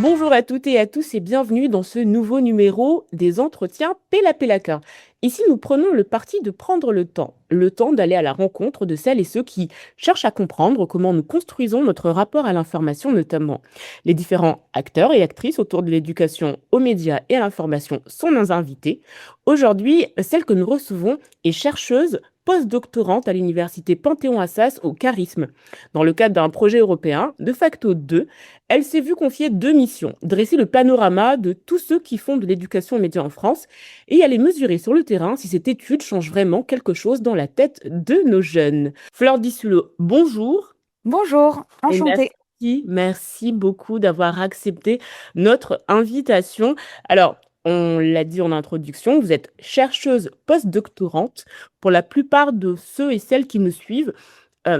Bonjour à toutes et à tous et bienvenue dans ce nouveau numéro des entretiens Pella Pellaka. Ici, nous prenons le parti de prendre le temps d'aller à la rencontre de celles et ceux qui cherchent à comprendre comment nous construisons notre rapport à l'information, notamment. Les différents acteurs et actrices autour de l'éducation aux médias et à l'information sont nos invités. Aujourd'hui, celle que nous recevons est chercheuse postdoctorante à l'université Panthéon-Assas au charisme. Dans le cadre d'un projet européen, De facto 2, elle s'est vue confier deux missions: dresser le panorama de tous ceux qui font de l'éducation aux médias en France et aller mesurer sur le terrain si cette étude change vraiment quelque chose dans la tête de nos jeunes. Fleur Dissulot, bonjour Bonjour, et enchantée. merci beaucoup d'avoir accepté notre invitation. Alors, on l'a dit en introduction, vous êtes chercheuse postdoctorante. Pour la plupart de ceux et celles qui nous suivent,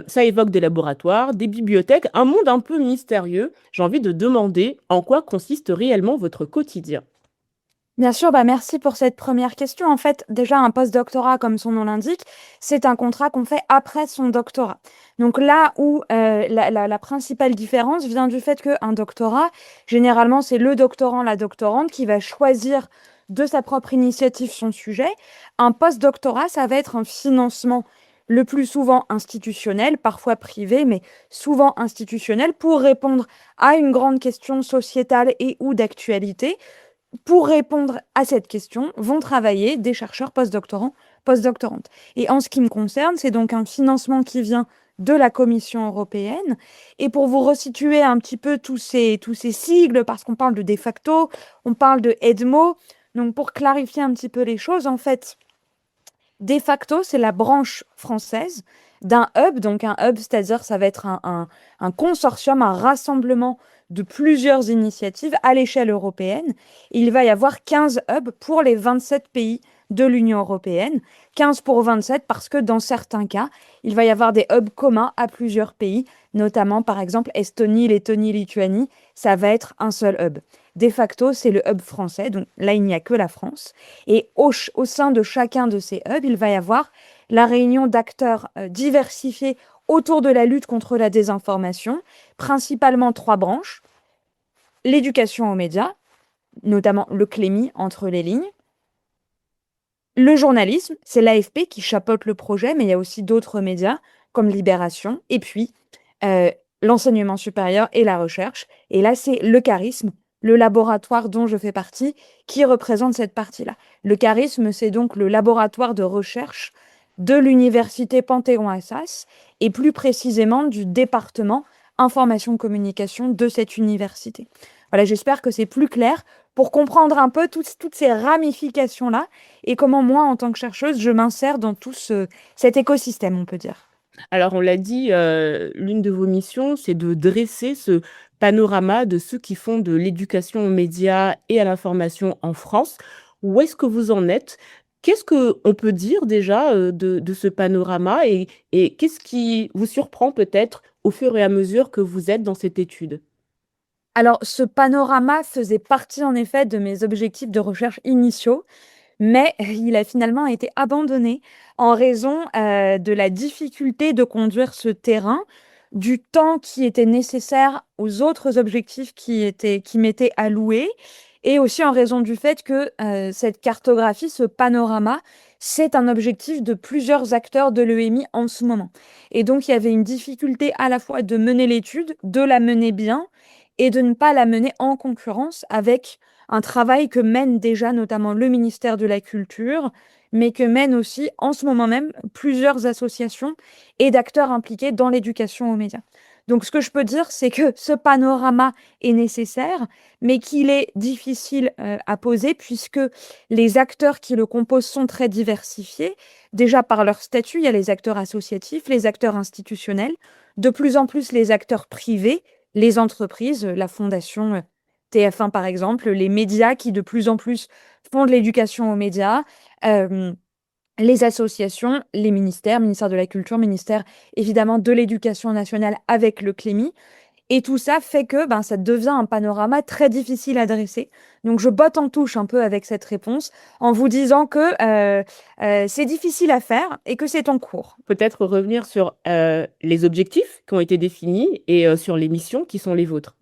ça évoque des laboratoires, des bibliothèques, un monde un peu mystérieux. J'ai envie de demander en quoi consiste réellement votre quotidien. Bien sûr, merci pour cette première question. En fait, déjà, un postdoctorat, comme son nom l'indique, c'est un contrat qu'on fait après son doctorat. Donc là où la principale différence vient du fait qu'un doctorat, généralement, c'est le doctorant, la doctorante qui va choisir de sa propre initiative son sujet. Un postdoctorat, ça va être un financement le plus souvent institutionnel, parfois privé, mais souvent institutionnel, pour répondre à une grande question sociétale et ou d'actualité. Pour répondre à cette question, vont travailler des chercheurs postdoctorants, postdoctorantes. Et en ce qui me concerne, c'est donc un financement qui vient de la Commission européenne. Et pour vous resituer un petit peu tous ces sigles, parce qu'on parle de facto, on parle de EDMO, donc pour clarifier un petit peu les choses, en fait, de facto, c'est la branche française d'un hub. Donc un hub, c'est-à-dire ça va être un consortium, un rassemblement de plusieurs initiatives à l'échelle européenne. Il va y avoir 15 hubs pour les 27 pays de l'Union européenne. 15 pour 27 parce que dans certains cas, il va y avoir des hubs communs à plusieurs pays, notamment par exemple Estonie, Lettonie, Lituanie. Ça va être un seul hub. De facto, c'est le hub français. Donc là, il n'y a que la France. Et au sein de chacun de ces hubs, il va y avoir la réunion d'acteurs diversifiés autour de la lutte contre la désinformation, principalement trois branches: l'éducation aux médias, notamment le CLEMI entre les lignes, le journalisme, c'est l'AFP qui chapeaute le projet, mais il y a aussi d'autres médias comme Libération, et puis euh, l'enseignement supérieur et la recherche. Et là, c'est le charisme, le laboratoire dont je fais partie, qui représente cette partie-là. Le charisme, c'est donc le laboratoire de recherche de l'université Panthéon-Assas, et plus précisément du département information-communication de cette université. Voilà, j'espère que c'est plus clair pour comprendre un peu toutes ces ramifications-là et comment moi, en tant que chercheuse, je m'insère dans cet écosystème, on peut dire. Alors, on l'a dit, l'une de vos missions, c'est de dresser ce panorama de ceux qui font de l'éducation aux médias et à l'information en France. Où est-ce que vous en êtes? Qu'est-ce qu'on peut dire déjà de ce panorama et qu'est-ce qui vous surprend peut-être au fur et à mesure que vous êtes dans cette étude? Alors, ce panorama faisait partie en effet de mes objectifs de recherche initiaux, mais il a finalement été abandonné en raison de la difficulté de conduire ce terrain, du temps qui était nécessaire aux autres objectifs qui m'étaient alloués, et aussi en raison du fait que cette cartographie, ce panorama, c'est un objectif de plusieurs acteurs de l'EMI en ce moment. Et donc, il y avait une difficulté à la fois de mener l'étude, de la mener bien, et de ne pas la mener en concurrence avec un travail que mène déjà notamment le ministère de la Culture, mais que mènent aussi en ce moment même plusieurs associations et d'acteurs impliqués dans l'éducation aux médias. Donc ce que je peux dire, c'est que ce panorama est nécessaire, mais qu'il est difficile à poser puisque les acteurs qui le composent sont très diversifiés. Déjà par leur statut, il y a les acteurs associatifs, les acteurs institutionnels, de plus en plus les acteurs privés, les entreprises, la fondation TF1 par exemple, les médias qui de plus en plus font de l'éducation aux médias, euh, les associations, les ministères, ministère de la Culture, ministère évidemment de l'Éducation nationale avec le CLEMI. Et tout ça fait que ça devient un panorama très difficile à dresser. Donc je botte en touche un peu avec cette réponse en vous disant que c'est difficile à faire et que c'est en cours. Peut-être revenir sur les objectifs qui ont été définis et sur les missions qui sont les vôtres.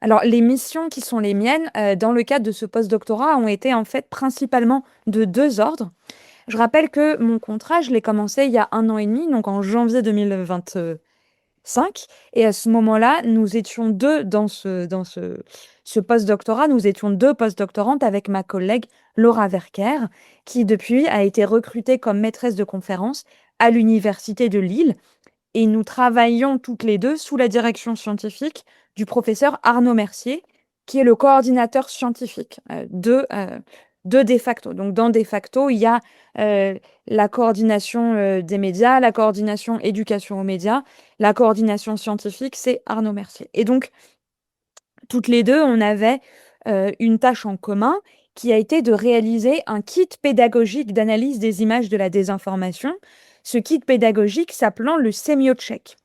Alors, les missions qui sont les miennes, dans le cadre de ce post-doctorat, ont été en fait principalement de 2 ordres. Je rappelle que mon contrat, je l'ai commencé il y a 1 an et demi, donc en janvier 2025. Et à ce moment-là, nous étions 2 dans ce post-doctorat. Nous étions 2 post-doctorantes avec ma collègue Laura Verker, qui depuis a été recrutée comme maîtresse de conférence à l'université de Lille. Et nous travaillions toutes les 2 sous la direction scientifique du professeur Arnaud Mercier, qui est le coordinateur scientifique, de Defacto. Donc dans Defacto, il y a, la coordination, des médias, la coordination éducation aux médias, la coordination scientifique, c'est Arnaud Mercier. Et donc toutes les 2, on avait, une tâche en commun qui a été de réaliser un kit pédagogique d'analyse des images de la désinformation. Ce kit pédagogique s'appelant le sémiocheck.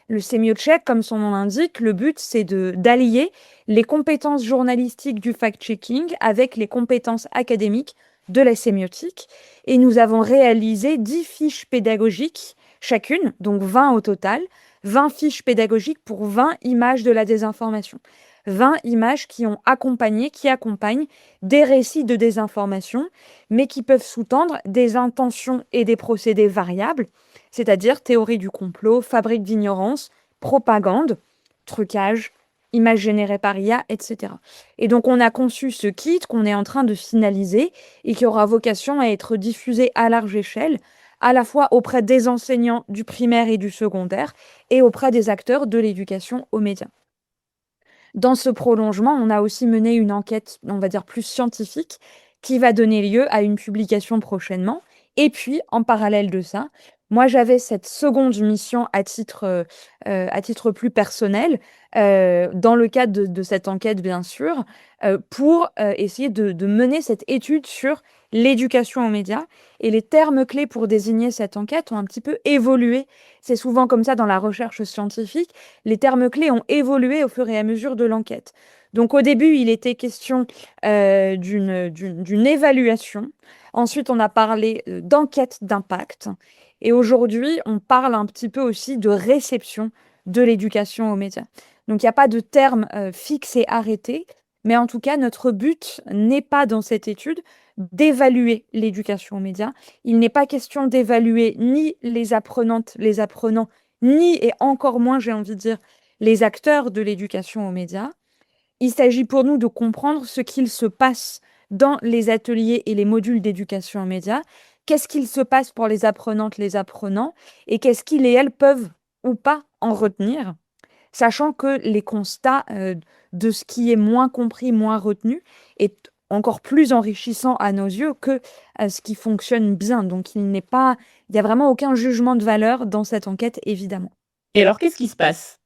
Le sémiocheck, comme son nom l'indique, le but, c'est d'allier les compétences journalistiques du fact-checking avec les compétences académiques de la sémiotique. Et nous avons réalisé 10 fiches pédagogiques chacune, donc 20 au total, 20 fiches pédagogiques pour 20 images de la désinformation. 20 images qui accompagnent des récits de désinformation, mais qui peuvent sous-tendre des intentions et des procédés variables, c'est-à-dire théorie du complot, fabrique d'ignorance, propagande, trucage, images générées par IA, etc. Et donc on a conçu ce kit qu'on est en train de finaliser et qui aura vocation à être diffusé à large échelle, à la fois auprès des enseignants du primaire et du secondaire et auprès des acteurs de l'éducation aux médias. Dans ce prolongement, on a aussi mené une enquête, on va dire plus scientifique, qui va donner lieu à une publication prochainement. Et puis, en parallèle de ça, moi, j'avais cette seconde mission à titre plus personnel, dans le cadre de cette enquête, bien sûr, pour essayer de mener cette étude sur l'éducation aux médias. Et les termes clés pour désigner cette enquête ont un petit peu évolué. C'est souvent comme ça dans la recherche scientifique. Les termes clés ont évolué au fur et à mesure de l'enquête. Donc au début, il était question d'une évaluation. Ensuite, on a parlé d'enquête d'impact. Et aujourd'hui, on parle un petit peu aussi de réception de l'éducation aux médias. Donc il n'y a pas de terme fixe et arrêté, mais en tout cas, notre but n'est pas dans cette étude d'évaluer l'éducation aux médias. Il n'est pas question d'évaluer ni les apprenantes, les apprenants, ni et encore moins, j'ai envie de dire, les acteurs de l'éducation aux médias. Il s'agit pour nous de comprendre ce qu'il se passe dans les ateliers et les modules d'éducation aux médias. Qu'est-ce qu'il se passe pour les apprenantes, les apprenants, et qu'est-ce qu'ils et elles peuvent ou pas en retenir, sachant que les constats de ce qui est moins compris, moins retenu, est encore plus enrichissant à nos yeux que ce qui fonctionne bien. Donc il n'y a vraiment aucun jugement de valeur dans cette enquête, évidemment. Et alors, qu'est-ce qui se passe?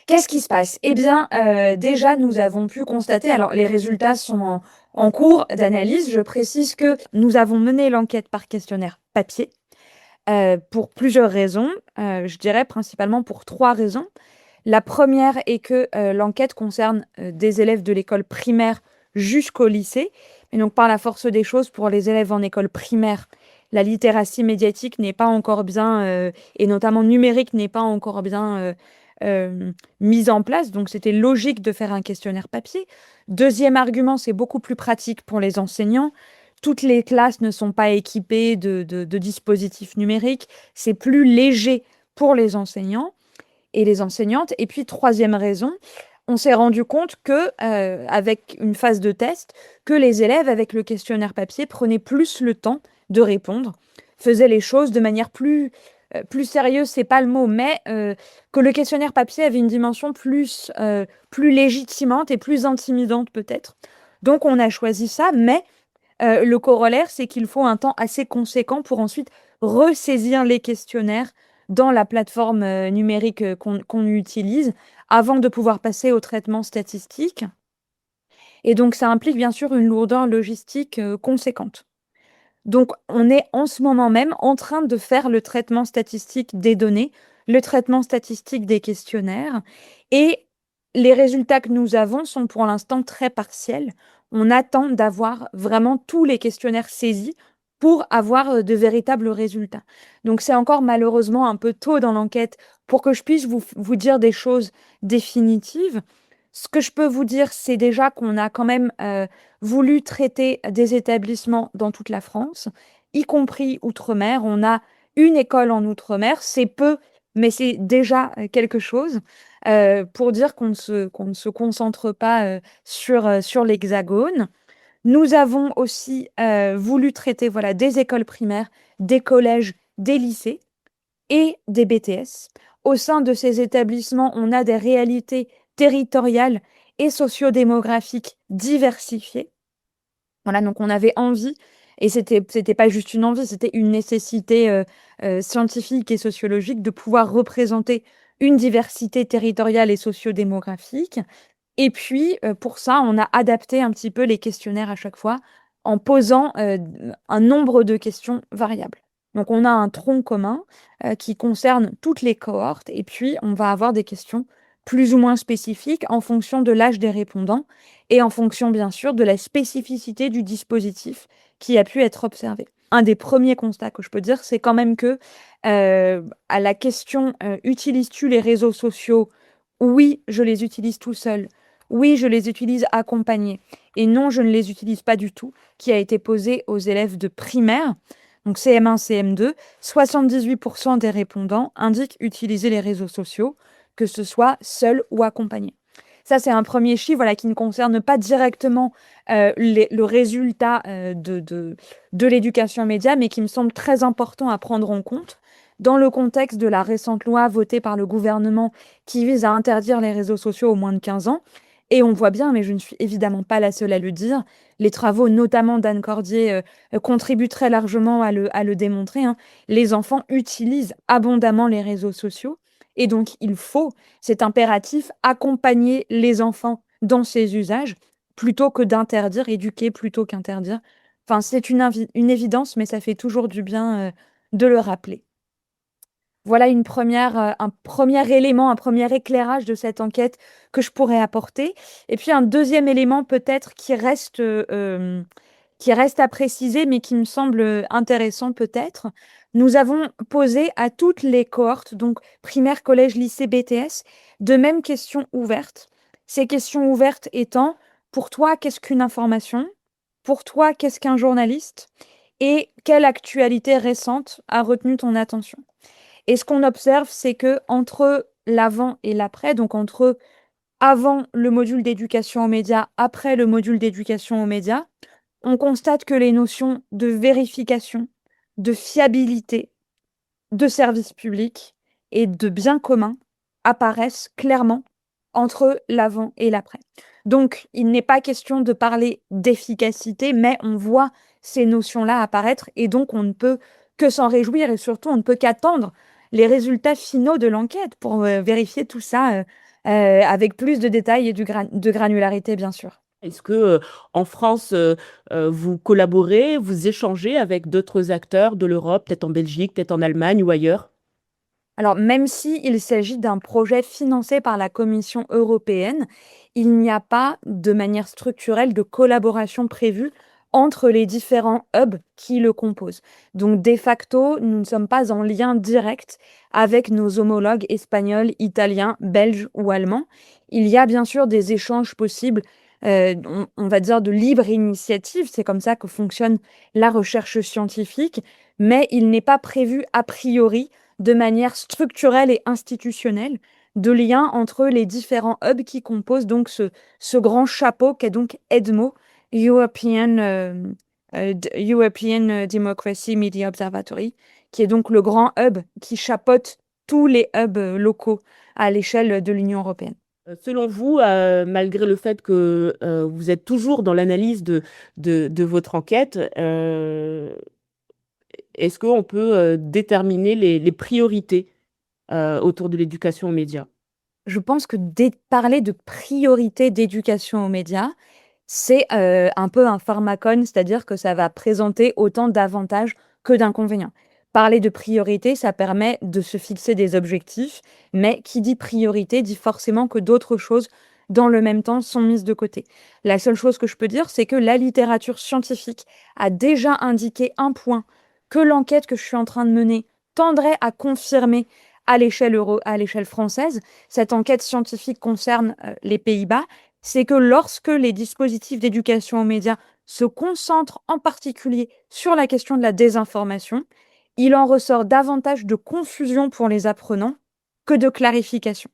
Qu'est-ce qui se passe? Eh bien, déjà, nous avons pu constater, alors les résultats sont en cours d'analyse. Je précise que nous avons mené l'enquête par questionnaire papier, pour plusieurs raisons. Je dirais principalement pour 3 raisons. La première est que, l'enquête concerne, des élèves de l'école primaire jusqu'au lycée. Et donc par la force des choses, pour les élèves en école primaire, la littératie médiatique n'est pas encore bien, et notamment numérique, n'est pas encore bien, mise en place, donc c'était logique de faire un questionnaire papier. Deuxième argument, c'est beaucoup plus pratique pour les enseignants. Toutes les classes ne sont pas équipées de dispositifs numériques. C'est plus léger pour les enseignants et les enseignantes. Et puis, troisième raison, on s'est rendu compte que, avec une phase de test, que les élèves, avec le questionnaire papier, prenaient plus le temps de répondre, faisaient les choses de manière plus sérieuse, c'est pas le mot, mais que le questionnaire papier avait une dimension plus légitimante et plus intimidante peut-être. Donc on a choisi ça, mais le corollaire, c'est qu'il faut un temps assez conséquent pour ensuite ressaisir les questionnaires dans la plateforme numérique qu'on utilise avant de pouvoir passer au traitement statistique. Et donc ça implique bien sûr une lourdeur logistique conséquente. Donc on est en ce moment même en train de faire le traitement statistique des données, le traitement statistique des questionnaires, et les résultats que nous avons sont pour l'instant très partiels. On attend d'avoir vraiment tous les questionnaires saisis pour avoir de véritables résultats. Donc c'est encore malheureusement un peu tôt dans l'enquête pour que je puisse vous dire des choses définitives. Ce que je peux vous dire, c'est déjà qu'on a quand même voulu traiter des établissements dans toute la France, y compris outre-mer. On a une école en outre-mer, c'est peu, mais c'est déjà quelque chose pour dire qu'on ne se concentre pas sur l'Hexagone. Nous avons aussi voulu traiter voilà, des écoles primaires, des collèges, des lycées et des BTS. Au sein de ces établissements, on a des réalités territoriales et sociodémographiques diversifiées. Voilà, donc on avait envie, et c'était pas juste une envie, c'était une nécessité scientifique et sociologique de pouvoir représenter une diversité territoriale et sociodémographique. Et puis, pour ça, on a adapté un petit peu les questionnaires à chaque fois en posant, un nombre de questions variables. Donc on a un tronc commun, qui concerne toutes les cohortes et puis on va avoir des questions plus ou moins spécifiques en fonction de l'âge des répondants et en fonction, bien sûr, de la spécificité du dispositif qui a pu être observé. Un des premiers constats que je peux dire, c'est quand même que, à la question, «Utilises-tu les réseaux sociaux?» Oui, je les utilise tout seul. Oui, je les utilise accompagnés et non, je ne les utilise pas du tout, qui a été posée aux élèves de primaire, donc CM1, CM2. 78 des répondants indiquent utiliser les réseaux sociaux, que ce soit seul ou accompagné. Ça, c'est un premier chiffre voilà, qui ne concerne pas directement le résultat de l'éducation média, mais qui me semble très important à prendre en compte dans le contexte de la récente loi votée par le gouvernement qui vise à interdire les réseaux sociaux aux moins de 15 ans. Et on voit bien, mais je ne suis évidemment pas la seule à le dire, les travaux notamment d'Anne Cordier contribuent très largement à le démontrer, hein. Les enfants utilisent abondamment les réseaux sociaux et donc il faut, c'est impératif, accompagner les enfants dans ces usages plutôt que d'interdire, éduquer plutôt qu'interdire. Enfin, c'est une évidence, mais ça fait toujours du bien de le rappeler. Voilà un premier élément, un premier éclairage de cette enquête que je pourrais apporter. Et puis un deuxième élément peut-être qui reste à préciser, mais qui me semble, intéressant peut-être. Nous avons posé à toutes les cohortes, donc primaire, collège, lycée, BTS, de mêmes questions ouvertes. Ces questions ouvertes étant: «Pour toi, qu'est-ce qu'une information? Pour toi, qu'est-ce qu'un journaliste? Et quelle actualité récente a retenu ton attention?» Et ce qu'on observe, c'est que entre l'avant et l'après, donc entre avant le module d'éducation aux médias, après le module d'éducation aux médias, on constate que les notions de vérification, de fiabilité, de service public et de bien commun apparaissent clairement entre l'avant et l'après. Donc, il n'est pas question de parler d'efficacité, mais on voit ces notions-là apparaître et donc on ne peut que s'en réjouir et surtout on ne peut qu'attendre les résultats finaux de l'enquête pour vérifier tout ça avec plus de détails et de granularité, bien sûr. Est-ce que, en France, vous collaborez, vous échangez avec d'autres acteurs de l'Europe, peut-être en Belgique, peut-être en Allemagne ou ailleurs? Alors, même s'il s'agit d'un projet financé par la Commission européenne, il n'y a pas de manière structurelle de collaboration prévue entre les différents hubs qui le composent. Donc, de facto, nous ne sommes pas en lien direct avec nos homologues espagnols, italiens, belges ou allemands. Il y a bien sûr des échanges possibles, on va dire de libre initiative, c'est comme ça que fonctionne la recherche scientifique, mais il n'est pas prévu a priori de manière structurelle et institutionnelle, de lien entre les différents hubs qui composent donc ce grand chapeau qu'est donc EDMO, European Democracy Media Observatory, qui est donc le grand hub qui chapeaute tous les hubs locaux à l'échelle de l'Union européenne. Selon vous, malgré le fait que, vous êtes toujours dans l'analyse de votre enquête, est-ce qu'on peut, déterminer les priorités, autour de l'éducation aux médias? Je pense que parler de priorité d'éducation aux médias, c'est un peu un pharmacone, c'est-à-dire que ça va présenter autant d'avantages que d'inconvénients. Parler de priorité, ça permet de se fixer des objectifs, mais qui dit priorité dit forcément que d'autres choses dans le même temps sont mises de côté. La seule chose que je peux dire, c'est que la littérature scientifique a déjà indiqué un point que l'enquête que je suis en train de mener tendrait à confirmer à l'échelle française. Cette enquête scientifique concerne les Pays-Bas. C'est que lorsque les dispositifs d'éducation aux médias se concentrent en particulier sur la question de la désinformation, il en ressort davantage de confusion pour les apprenants que de clarification.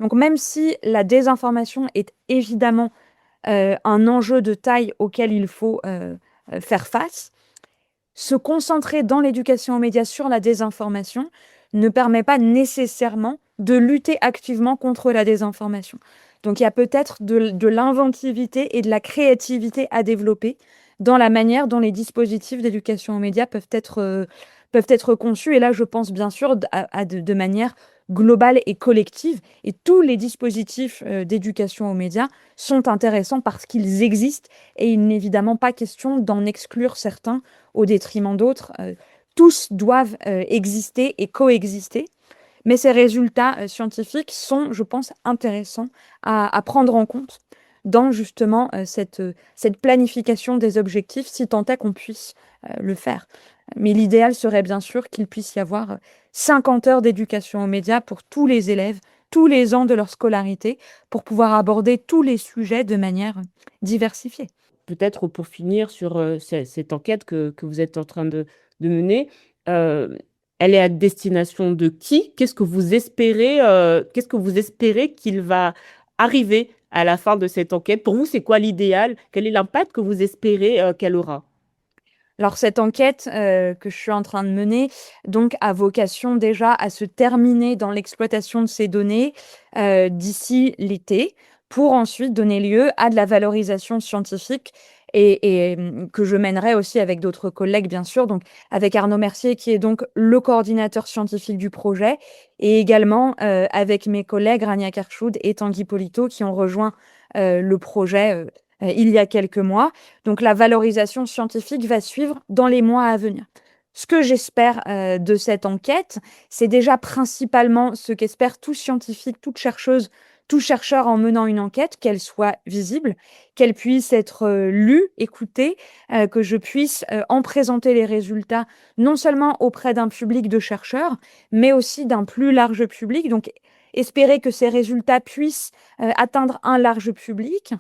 Donc même si la désinformation est évidemment un enjeu de taille auquel il faut faire face, se concentrer dans l'éducation aux médias sur la désinformation ne permet pas nécessairement de lutter activement contre la désinformation. Donc il y a peut-être de l'inventivité et de la créativité à développer dans la manière dont les dispositifs d'éducation aux médias peuvent être conçus. Et là, je pense bien sûr de manière globale et collective. Et tous les dispositifs d'éducation aux médias sont intéressants parce qu'ils existent et il n'est évidemment pas question d'en exclure certains au détriment d'autres. Tous doivent exister et coexister. Mais ces résultats scientifiques sont, je pense, intéressants à prendre en compte dans justement cette planification des objectifs, si tant est qu'on puisse le faire. Mais l'idéal serait bien sûr qu'il puisse y avoir 50 heures d'éducation aux médias pour tous les élèves, tous les ans de leur scolarité, pour pouvoir aborder tous les sujets de manière diversifiée. Peut-être pour finir sur, cette enquête que vous êtes en train de mener, heu, elle est à destination de qui? Qu'est-ce que vous espérez qu'il va arriver à la fin de cette enquête? Pour vous, c'est quoi l'idéal? Quel est l'impact que vous espérez, qu'elle aura? Alors cette enquête, que je suis en train de mener, donc a vocation déjà à se terminer dans l'exploitation de ces données, d'ici l'été, pour ensuite donner lieu à de la valorisation scientifique que je mènerai aussi avec d'autres collègues bien sûr, donc avec Arnaud Mercier qui est donc le coordinateur scientifique du projet et également, avec mes collègues Rania Kerchoud et Tanguy Polito qui ont rejoint, le projet, il y a quelques mois. Donc la valorisation scientifique va suivre dans les mois à venir. Ce que j'espère de cette enquête, c'est déjà principalement ce qu'espèrent tout scientifique, toute chercheuse, tout chercheur en menant une enquête, qu'elle soit visible, qu'elle puisse être lue, écoutée, que je puisse en présenter les résultats non seulement auprès d'un public de chercheurs, mais aussi d'un plus large public. Donc espérer que ces résultats puissent atteindre un large public.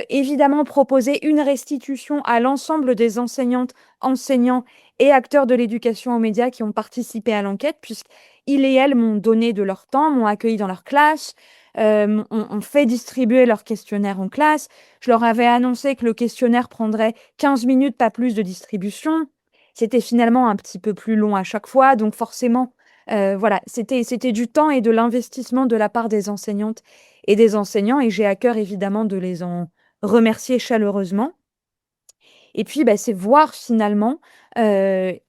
Évidemment, proposer une restitution à l'ensemble des enseignantes, enseignants et acteurs de l'éducation aux médias qui ont participé à l'enquête, puisqu'ils et elles m'ont donné de leur temps, m'ont accueilli dans leur classe, ont fait distribuer leur questionnaire en classe. Je leur avais annoncé que le questionnaire prendrait 15 minutes, pas plus de distribution. C'était finalement un petit peu plus long à chaque fois, donc forcément, voilà, c'était du temps et de l'investissement de la part des enseignantes et des enseignants et j'ai à cœur évidemment de les en remercier chaleureusement. Et puis, bah, c'est voir finalement,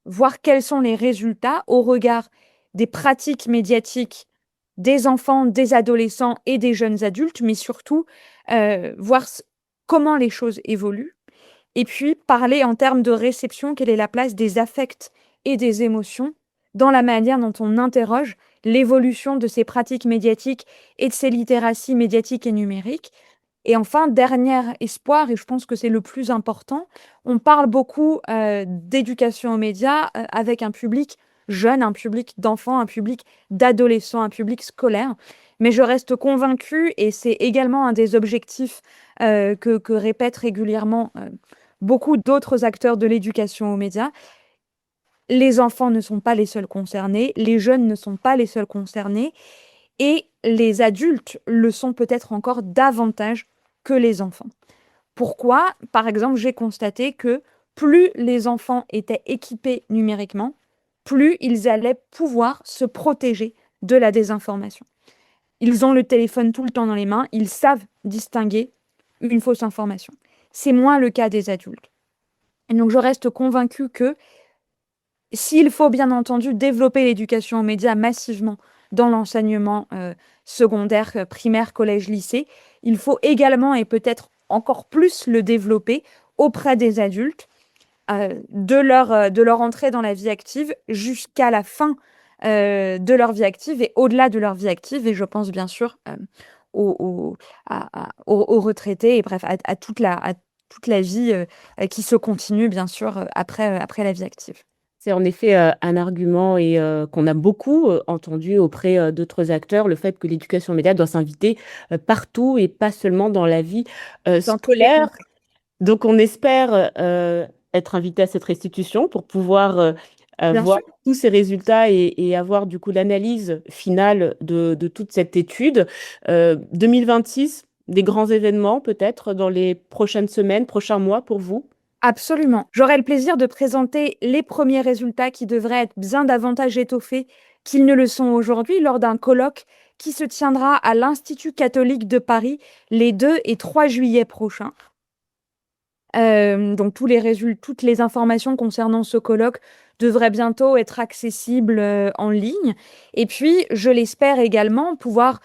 voir quels sont les résultats au regard des pratiques médiatiques des enfants, des adolescents et des jeunes adultes, mais surtout, voir comment les choses évoluent et puis parler en termes de réception, quelle est la place des affects et des émotions dans la manière dont on interroge l'évolution de ces pratiques médiatiques et de ces littératies médiatiques et numériques. Et enfin, dernier espoir, et je pense que c'est le plus important, on parle beaucoup d'éducation aux médias avec un public jeune, un public d'enfants, un public d'adolescents, un public scolaire. Mais je reste convaincue, et c'est également un des objectifs que répètent régulièrement beaucoup d'autres acteurs de l'éducation aux médias, les enfants ne sont pas les seuls concernés, les jeunes ne sont pas les seuls concernés, et les adultes le sont peut-être encore davantage que les enfants. Pourquoi? Par exemple, j'ai constaté que plus les enfants étaient équipés numériquement, plus ils allaient pouvoir se protéger de la désinformation. Ils ont le téléphone tout le temps dans les mains, ils savent distinguer une fausse information. C'est moins le cas des adultes. Et donc je reste convaincue que s'il faut bien entendu développer l'éducation aux médias massivement dans l'enseignement secondaire, primaire, collège, lycée, il faut également et peut-être encore plus le développer auprès des adultes, de leur entrée dans la vie active jusqu'à la fin de leur vie active et au-delà de leur vie active. Et je pense bien sûr aux, aux retraités et bref, à toute la vie qui se continue bien sûr après la vie active. C'est en effet, un argument et qu'on a beaucoup, entendu auprès, d'autres acteurs, le fait que l'éducation aux médias doit s'inviter, partout et pas seulement dans la vie, Dans tous les scolaire. contextes. Donc on espère, être invité à cette restitution pour pouvoir, Bien voir sûr. tous ces résultats et avoir du coup l'analyse finale de toute cette étude. 2026, des grands événements peut-être dans les prochaines semaines, prochains mois pour vous? Absolument. J'aurai le plaisir de présenter les premiers résultats qui devraient être bien davantage étoffés qu'ils ne le sont aujourd'hui lors d'un colloque qui se tiendra à l'Institut catholique de Paris les 2 et 3 juillet prochains. Donc toutes les informations concernant ce colloque devraient bientôt être accessibles, en ligne et puis, je l'espère également pouvoir,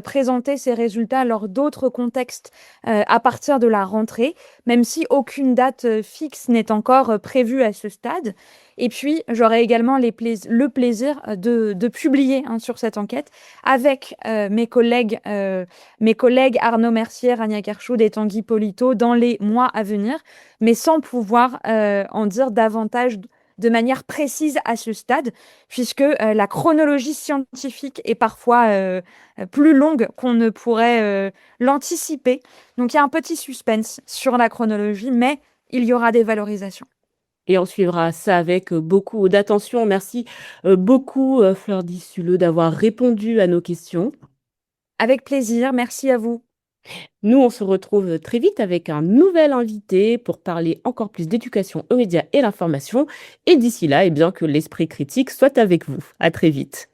présenter ces résultats lors d'autres contextes, à partir de la rentrée, même si aucune date, fixe n'est encore, prévue à ce stade et puis, j'aurai également le plaisir, de publier, hein, sur cette enquête avec, mes collègues Arnaud Mercier, Rania Kerchoud et Tanguy Polito dans les mois à venir, mais sans pouvoir, en dire davantage de manière précise à ce stade, puisque, la chronologie scientifique est parfois, plus longue qu'on ne pourrait, l'anticiper. Donc il y a un petit suspense sur la chronologie, mais il y aura des valorisations. Et on suivra ça avec, beaucoup d'attention. Merci, beaucoup, Fleur d'Issuleux d'avoir répondu à nos questions. Avec plaisir, merci à vous. Nous, on se retrouve très vite avec un nouvel invité pour parler encore plus d'éducation aux médias et l'information et d'ici là, eh bien, que l'esprit critique soit avec vous. À très vite.